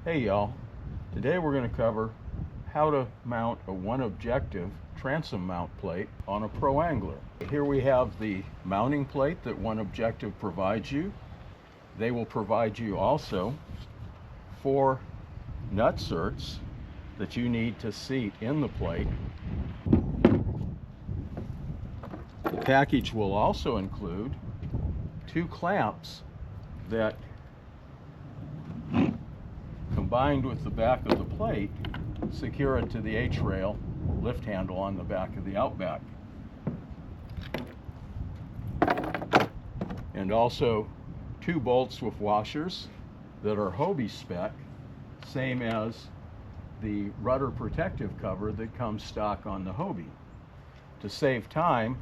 Hey y'all, today we're going to cover how to mount a OneObjective Transom Mount plate on a Pro Angler. Here we have the mounting plate that OneObjective provides you. They will provide you also 4 nutserts that you need to seat in the plate. The package will also include 2 clamps that, combined with the back of the plate, secure it to the H-rail lift handle on the back of the Outback. And also 2 bolts with washers that are Hobie spec, same as the rudder protective cover that comes stock on the Hobie. To save time,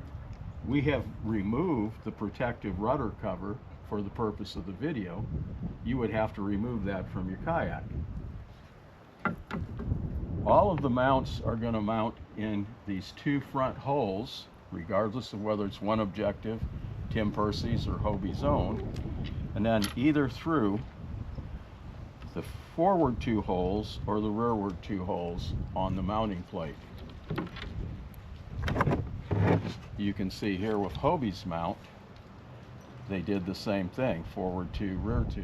we have removed the protective rudder cover for the purpose of the video. You would have to remove that from your kayak. All of the mounts are going to mount in these 2 front holes, regardless of whether it's OneObjective, Tim Percy's, or Hobie's own, and then either through the forward 2 holes or the rearward 2 holes on the mounting plate. You can see here with Hobie's mount, they did the same thing, forward 2, rear 2.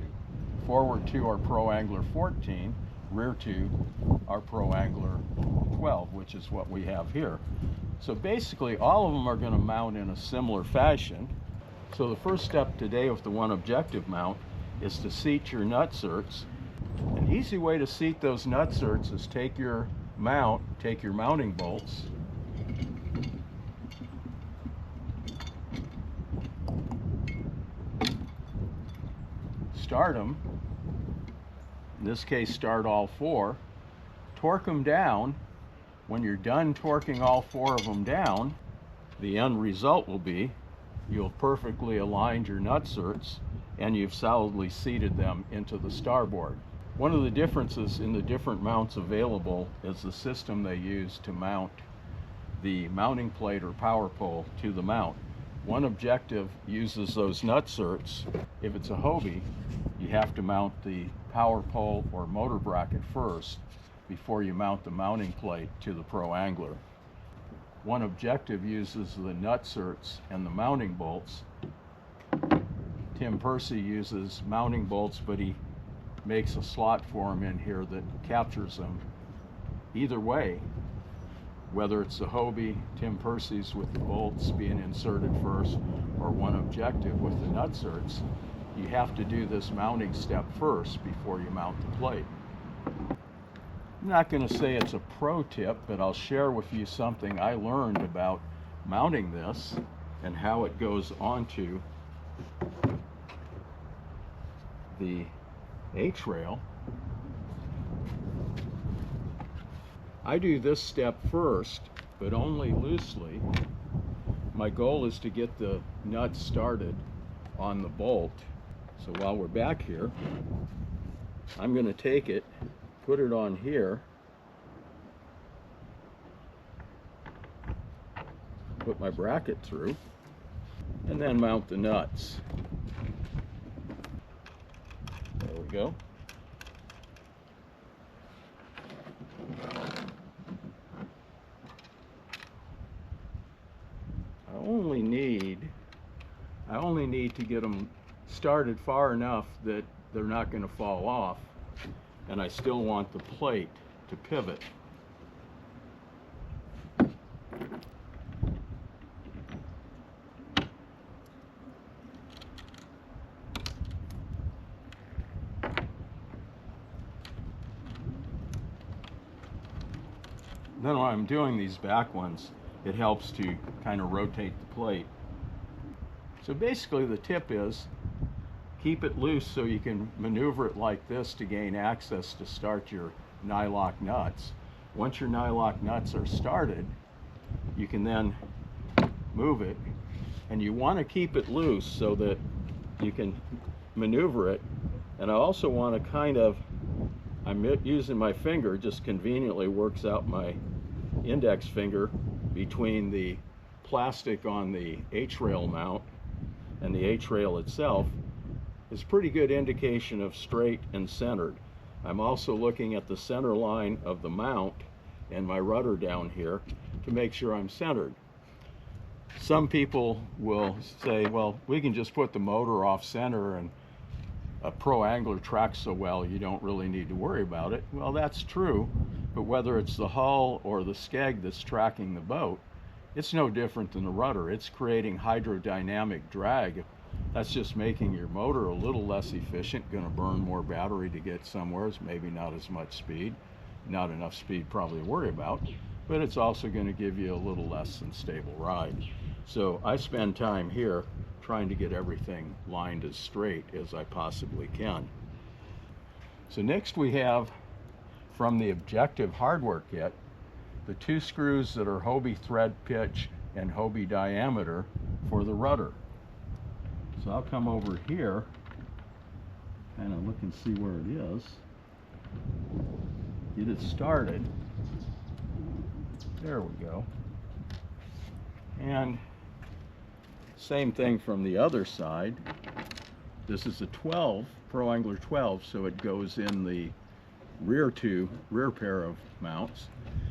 Forward 2 are Pro Angler 14, rear 2 are Pro Angler 12, which is what we have here. So basically all of them are going to mount in a similar fashion. So the first step today with the OneObjective mount is to seat your nutserts. An easy way to seat those nutserts is take your mounting bolts, start them, in this case start all 4, torque them down. When you're done torquing all 4 of them down, the end result will be you'll perfectly aligned your nutserts and you've solidly seated them into the starboard. One of the differences in the different mounts available is the system they use to mount the mounting plate or power pole to the mount. OneObjective uses those nutserts. If it's a Hobie, you have to mount the power pole or motor bracket first before you mount the mounting plate to the Pro Angler. OneObjective uses the nutserts and the mounting bolts. Tim Percy uses mounting bolts, but he makes a slot for them in here that captures them. Either way, whether it's the Hobie, Tim Percy's with the bolts being inserted first, or OneObjective with the nutserts, you have to do this mounting step first before you mount the plate. I'm not going to say it's a pro tip, but I'll share with you something I learned about mounting this and how it goes onto the H-rail. I do this step first, but only loosely. My goal is to get the nut started on the bolt. So while we're back here, I'm going to take it, put it on here, put my bracket through, and then mount the nuts. There we go. I only need to get them started far enough that they're not going to fall off, and I still want the plate to pivot. Then when I'm doing these back ones, it helps to kind of rotate the plate. So basically the tip is keep it loose so you can maneuver it like this to gain access to start your nylock nuts. Once your nylock nuts are started, you can then move it, and you want to keep it loose so that you can maneuver it. And I also want to kind of, I'm using my finger, just conveniently works out my index finger between the plastic on the H-rail mount and the H-rail itself, is pretty good indication of straight and centered. I'm also looking at the center line of the mount and my rudder down here to make sure I'm centered. Some people will say, well, we can just put the motor off center and a pro angler tracks so well you don't really need to worry about it. Well, that's true, but whether it's the hull or the skeg that's tracking the boat, it's no different than the rudder. It's creating hydrodynamic drag. That's just making your motor a little less efficient, going to burn more battery to get somewhere, maybe not as much speed, not enough speed probably to worry about, but it's also going to give you a little less than stable ride. So I spend time here trying to get everything lined as straight as I possibly can. So next we have, from the Objective hardware kit, the 2 screws that are Hobie thread pitch and Hobie diameter for the rudder. So I'll come over here, kind of look and see where it is, get it started. There we go. And same thing from the other side. This is a 12, Pro Angler 12, so it goes in the rear pair of mounts.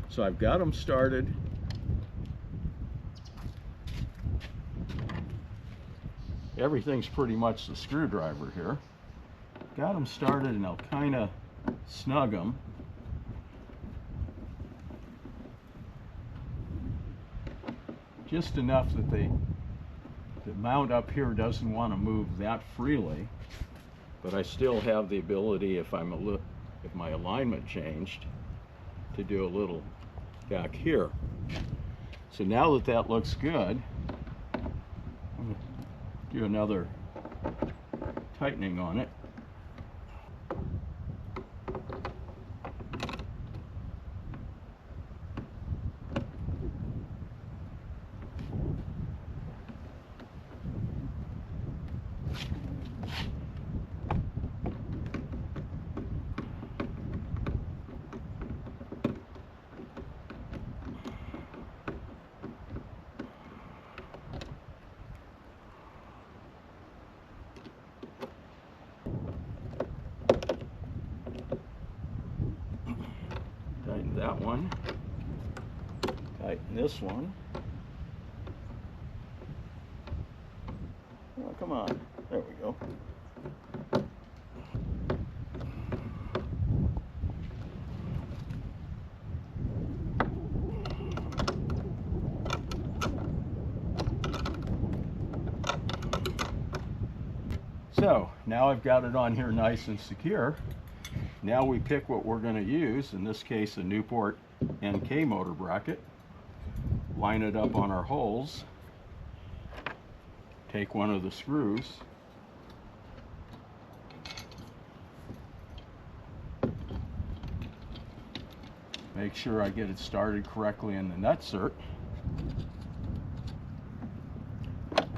So I've got them started. Everything's pretty much the screwdriver here. Got them started, and I'll kind of snug them. Just enough that the mount up here doesn't want to move that freely, but I still have the ability, if my alignment changed, to do a little back here. So now that that looks good, I'm going to do another tightening on it. Tighten that one, tighten this one. Oh, come on, there we go. So now I've got it on here nice and secure. Now we pick what we're going to use, in this case a Newport NK motor bracket, line it up on our holes, take one of the screws, make sure I get it started correctly in the nutsert.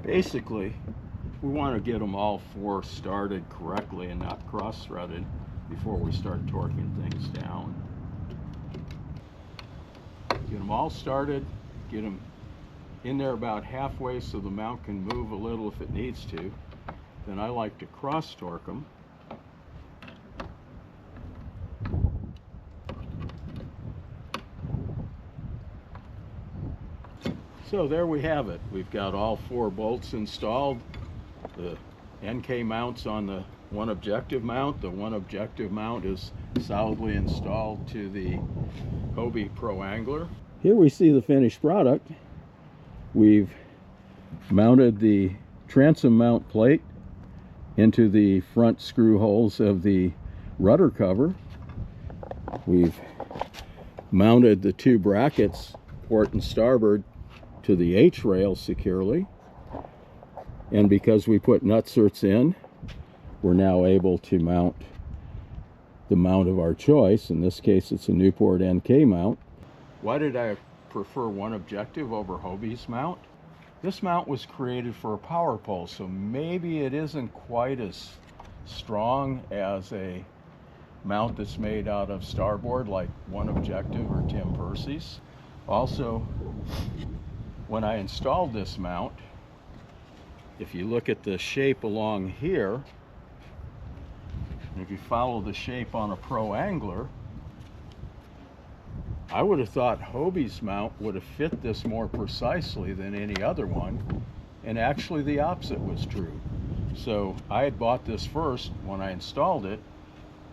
Basically, we want to get them all 4 started correctly and not cross-threaded before we start torquing things down. Get them all started, get them in there about halfway so the mount can move a little if it needs to. Then I like to cross torque them. So there we have it. We've got all 4 bolts installed. The NK mounts on the OneObjective mount. The OneObjective mount is solidly installed to the Hobie Pro Angler. Here we see the finished product. We've mounted the transom mount plate into the front screw holes of the rudder cover. We've mounted the 2 brackets, port and starboard, to the H-rail securely. And because we put nutserts in, we're now able to mount the mount of our choice. In this case, it's a Newport NK mount. Why did I prefer OneObjective over Hobie's mount? This mount was created for a power pole, so maybe it isn't quite as strong as a mount that's made out of starboard like OneObjective or Tim Percy's. Also, when I installed this mount, if you look at the shape along here, And if you follow the shape on a Pro Angler, I would have thought Hobie's mount would have fit this more precisely than any other one, and actually the opposite was true. So I had bought this first. When I installed it,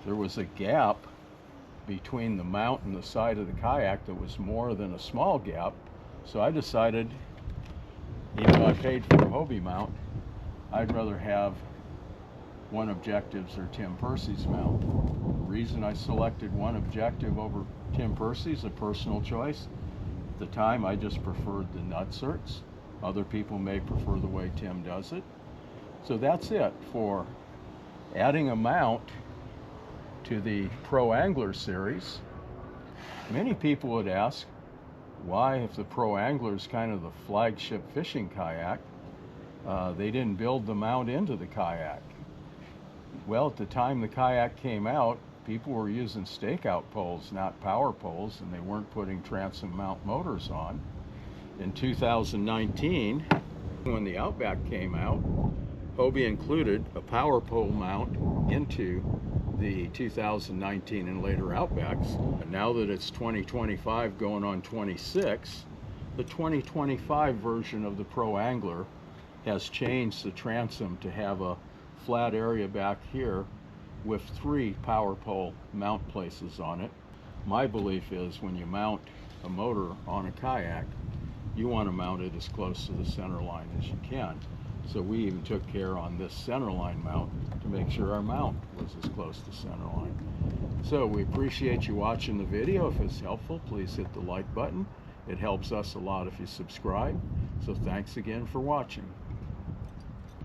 there was a gap between the mount and the side of the kayak that was more than a small gap. So I decided, even though I paid for a Hobie mount, I'd rather have OneObjective's or Tim Percy's mount. The reason I selected OneObjective over Tim Percy's a personal choice. At the time, I just preferred the nut certs. Other people may prefer the way Tim does it. So that's it for adding a mount to the Pro Angler series. Many people would ask, why, if the Pro Angler is kind of the flagship fishing kayak, they didn't build the mount into the kayak. Well, at the time the kayak came out, people were using stakeout poles, not power poles, and they weren't putting transom mount motors on. In 2019, when the Outback came out, Hobie included a power pole mount into the 2019 and later Outbacks. And now that it's 2025 going on 26, the 2025 version of the Pro Angler has changed the transom to have a flat area back here with 3 power pole mount places on it. My belief is when you mount a motor on a kayak, you want to mount it as close to the center line as you can. So we even took care on this center line mount to make sure our mount was as close to center line. So we appreciate you watching the video. If it's helpful, please hit the like button. It helps us a lot if you subscribe. So thanks again for watching.